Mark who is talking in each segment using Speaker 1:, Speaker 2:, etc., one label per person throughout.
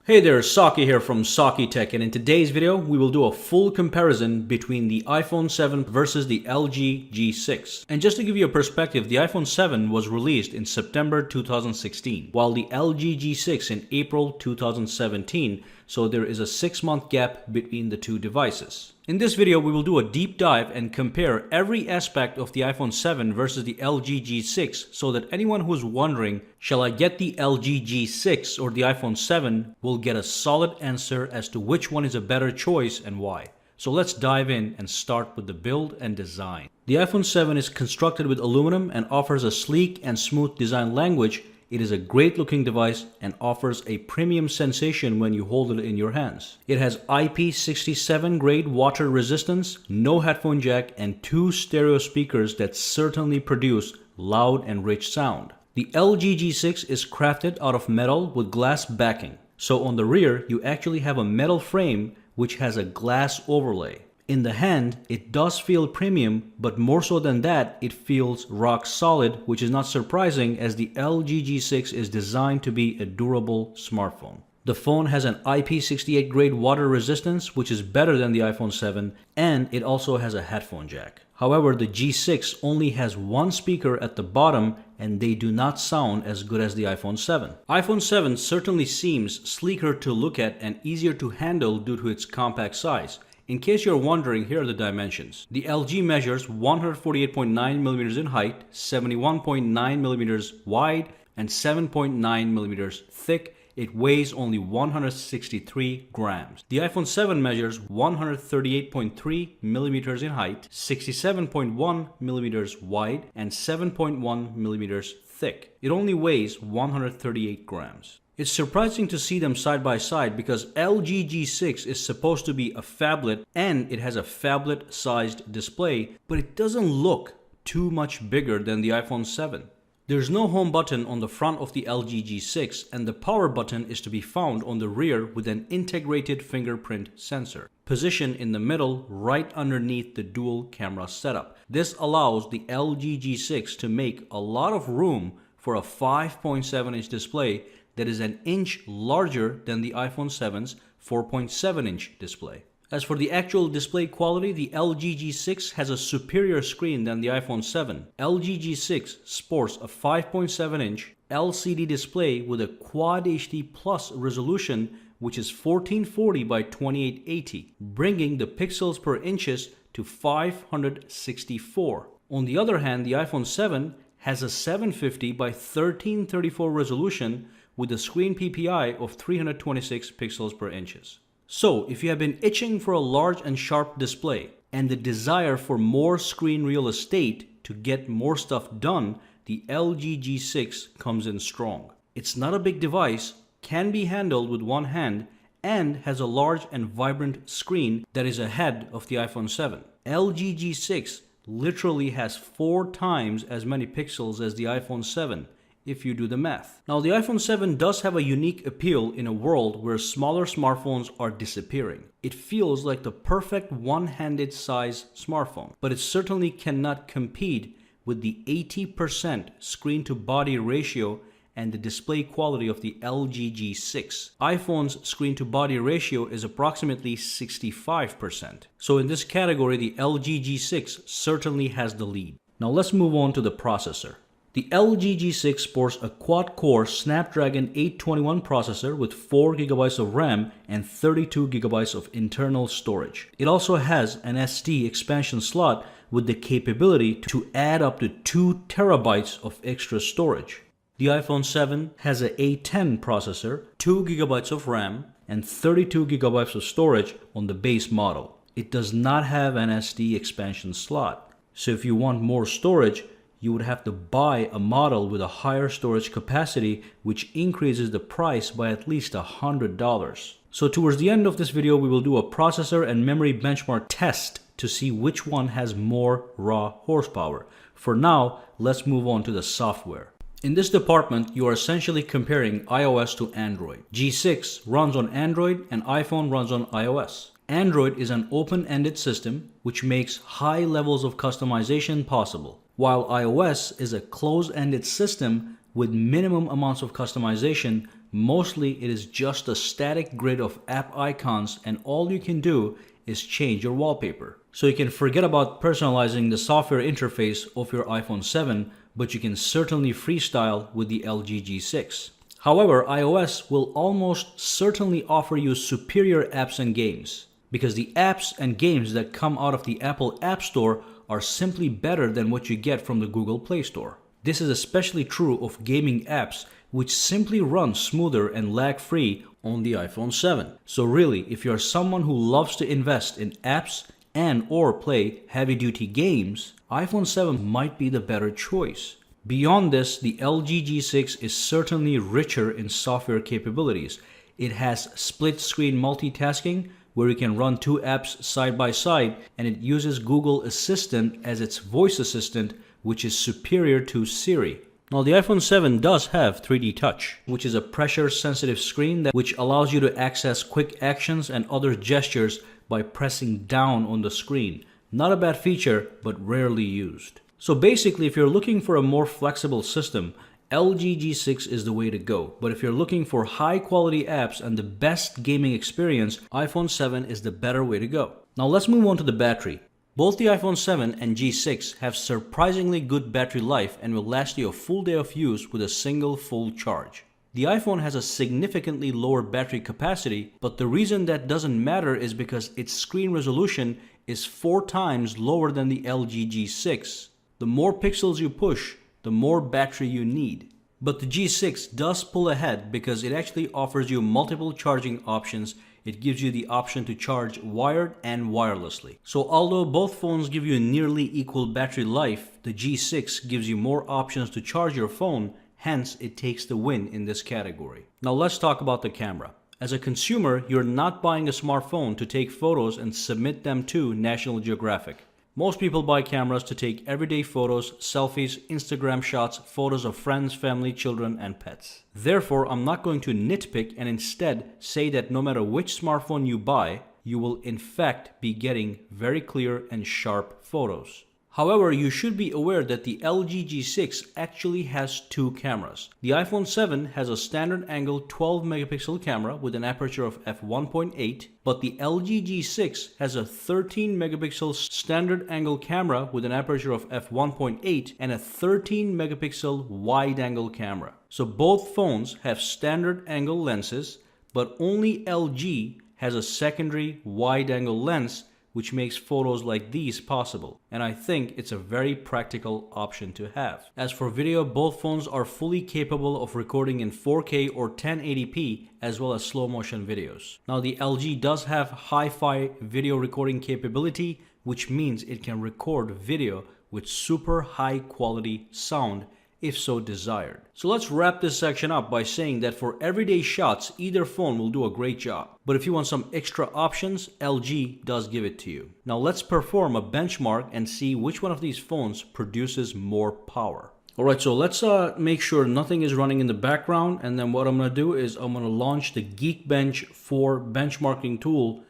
Speaker 1: Hey there, Saki here from Saki Tech, and in today's video we will do a full comparison between the iPhone 7 versus the LG G6. And just to give you a perspective, the iPhone 7 was released in September 2016, while the LG G6 in April 2017, so there is a 6-month gap between the two devices. In this video, we will do a deep dive and compare every aspect of the iPhone 7 versus the LG G6 so that anyone who's wondering, shall I get the LG G6 or the iPhone 7, will get a solid answer as to which one is a better choice and why. So let's dive in and start with the build and design. The iPhone 7 is constructed with aluminum and offers a sleek and smooth design language. It is a great looking device and offers a premium sensation when you hold it in your hands. It has IP67 grade water resistance, no headphone jack, and 2 stereo speakers that certainly produce loud and rich sound. The LG G6 is crafted out of metal with glass backing. So on the rear, you actually have a metal frame which has a glass overlay. In the hand, it does feel premium, but more so than that, it feels rock solid, which is not surprising as the LG G6 is designed to be a durable smartphone. The phone has an IP68 grade water resistance, which is better than the iPhone 7, and it also has a headphone jack. However, the G6 only has one speaker at the bottom and they do not sound as good as the iPhone 7. iPhone 7 certainly seems sleeker to look at and easier to handle due to its compact size. In case you're wondering, here are the dimensions. The LG measures 148.9mm in height, 71.9mm wide, and 7.9mm thick. It weighs only 163 grams. The iPhone 7 measures 138.3mm in height, 67.1mm wide, and 7.1mm thick. It only weighs 138 grams. It's surprising to see them side by side because LG G6 is supposed to be a phablet and it has a phablet sized display, but it doesn't look too much bigger than the iPhone 7. There's no home button on the front of the LG G6 and the power button is to be found on the rear with an integrated fingerprint sensor, positioned in the middle right underneath the dual camera setup. This allows the LG G6 to make a lot of room for a 5.7-inch display that is an inch larger than the iPhone 7's 4.7-inch display. As for the actual display quality, the LG G6 has a superior screen than the iPhone 7. LG G6 sports a 5.7-inch LCD display with a Quad HD Plus resolution which is 1440 by 2880, bringing the pixels per inches to 564. On the other hand, the iPhone 7 has a 750 by 1334 resolution with a screen PPI of 326 pixels per inches. So, if you have been itching for a large and sharp display and the desire for more screen real estate to get more stuff done, the LG G6 comes in strong. It's not a big device, can be handled with one hand, and has a large and vibrant screen that is ahead of the iPhone 7. LG G6 literally has 4 times as many pixels as the iPhone 7. If you do the math. Now, the iPhone 7 does have a unique appeal in a world where smaller smartphones are disappearing. It feels like the perfect one-handed size smartphone, but it certainly cannot compete with the 80% screen-to-body ratio and the display quality of the LG G6. iPhone's screen-to-body ratio is approximately 65%. So in this category, the LG G6 certainly has the lead. Now let's move on to the processor. The LG G6 sports a quad-core Snapdragon 821 processor with 4GB of RAM and 32GB of internal storage. It also has an SD expansion slot with the capability to add up to 2TB of extra storage. The iPhone 7 has an A10 processor, 2GB of RAM, and 32GB of storage on the base model. It does not have an SD expansion slot, so if you want more storage, you would have to buy a model with a higher storage capacity, which increases the price by at least $100. So towards the end of this video, we will do a processor and memory benchmark test to see which one has more raw horsepower. For now, let's move on to the software. In this department, you are essentially comparing iOS to Android. G6 runs on Android and iPhone runs on iOS. Android is an open-ended system which makes high levels of customization possible, while iOS is a closed-ended system with minimum amounts of customization. Mostly it is just a static grid of app icons, and all you can do is change your wallpaper. So you can forget about personalizing the software interface of your iPhone 7, but you can certainly freestyle with the LG G6. However, iOS will almost certainly offer you superior apps and games, because the apps and games that come out of the Apple App Store are simply better than what you get from the Google Play Store. This is especially true of gaming apps, which simply run smoother and lag-free on the iPhone 7. So really, if you're someone who loves to invest in apps and or play heavy-duty games, iPhone 7 might be the better choice. Beyond this, the LG G6 is certainly richer in software capabilities. It has split-screen multitasking, where you can run two apps side by side, and it uses Google Assistant as its voice assistant, which is superior to Siri. Now, the iPhone 7 does have 3D Touch, which is a pressure-sensitive screen which allows you to access quick actions and other gestures by pressing down on the screen. Not a bad feature, but rarely used. So basically, if you're looking for a more flexible system, LG G6 is the way to go. But if you're looking for high-quality apps and the best gaming experience, iPhone 7 is the better way to go. Now let's move on to the battery. Both the iPhone 7 and G6 have surprisingly good battery life and will last you a full day of use with a single full charge. The iPhone has a significantly lower battery capacity, but the reason that doesn't matter is because its screen resolution is 4 times lower than the LG G6. The more pixels you push, the more battery you need. But the G6 does pull ahead because it actually offers you multiple charging options. It gives you the option to charge wired and wirelessly. So although both phones give you nearly equal battery life, the G6 gives you more options to charge your phone, hence it takes the win in this category. Now let's talk about the camera. As a consumer, you're not buying a smartphone to take photos and submit them to National Geographic. Most people buy cameras to take everyday photos, selfies, Instagram shots, photos of friends, family, children, and pets. Therefore, I'm not going to nitpick and instead say that no matter which smartphone you buy, you will in fact be getting very clear and sharp photos. However, you should be aware that the LG G6 actually has two cameras. The iPhone 7 has a standard angle 12 megapixel camera with an aperture of f1.8, but the LG G6 has a 13 megapixel standard angle camera with an aperture of f1.8 and a 13 megapixel wide angle camera. So both phones have standard angle lenses, but only LG has a secondary wide angle lens, which makes photos like these possible. And I think it's a very practical option to have. As for video, both phones are fully capable of recording in 4K or 1080p as well as slow motion videos. Now the LG does have hi-fi video recording capability, which means it can record video with super high quality sound if so desired. So let's wrap this section up by saying that for everyday shots, either phone will do a great job. But if you want some extra options, LG does give it to you. Now let's perform a benchmark and see which one of these phones produces more power. Alright, so let's make sure nothing is running in the background, and then what I'm going to do is I'm going to launch the Geekbench 4 benchmarking tool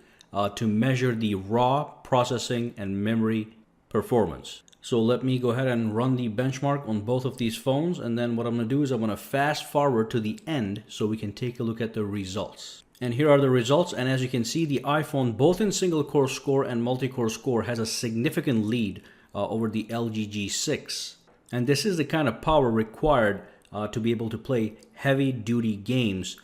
Speaker 1: to measure the raw processing and memory performance. So let me go ahead and run the benchmark on both of these phones, and then what I'm going to do is I'm going to fast forward to the end so we can take a look at the results. And here are the results, and as you can see, the iPhone, both in single core score and multi-core score, has a significant lead over the LG G6. And this is the kind of power required to be able to play heavy-duty games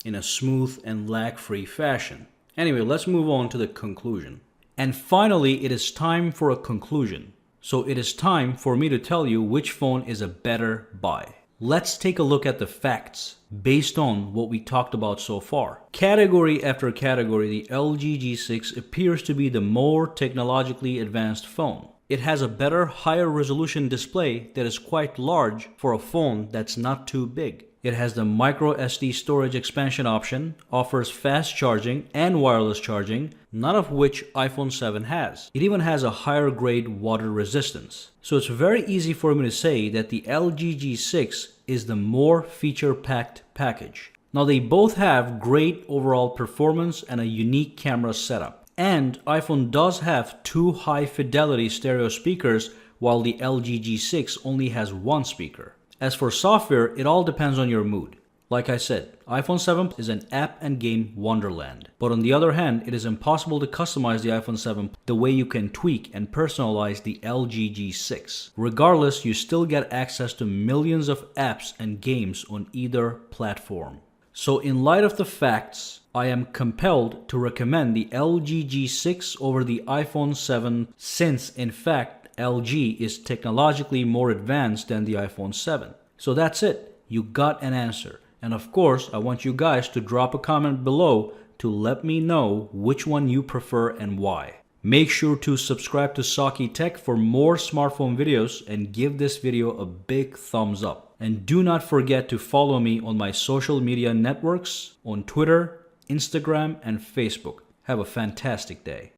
Speaker 1: in a smooth and lag-free fashion. Anyway, let's move on to the conclusion. And finally, it is time for a conclusion. So it is time for me to tell you which phone is a better buy. Let's take a look at the facts based on what we talked about so far. Category after category, the LG G6 appears to be the more technologically advanced phone. It has a better, higher resolution display that is quite large for a phone that's not too big. It has the micro SD storage expansion option, offers fast charging and wireless charging, none of which iPhone 7 has. It even has a higher grade water resistance. So it's very easy for me to say that the LG G6 is the more feature-packed package. Now they both have great overall performance and a unique camera setup. And iPhone does have two high fidelity stereo speakers while the LG G6 only has one speaker. As for software, it all depends on your mood. Like I said, iPhone 7 is an app and game wonderland. But on the other hand, it is impossible to customize the iPhone 7 the way you can tweak and personalize the LG G6. Regardless, you still get access to millions of apps and games on either platform. So in light of the facts, I am compelled to recommend the LG G6 over the iPhone 7 since, in fact, LG is technologically more advanced than the iPhone 7. So that's it. You got an answer. And of course, I want you guys to drop a comment below to let me know which one you prefer and why. Make sure to subscribe to Saki Tech for more smartphone videos and give this video a big thumbs up. And do not forget to follow me on my social media networks on Twitter, Instagram, and Facebook. Have a fantastic day.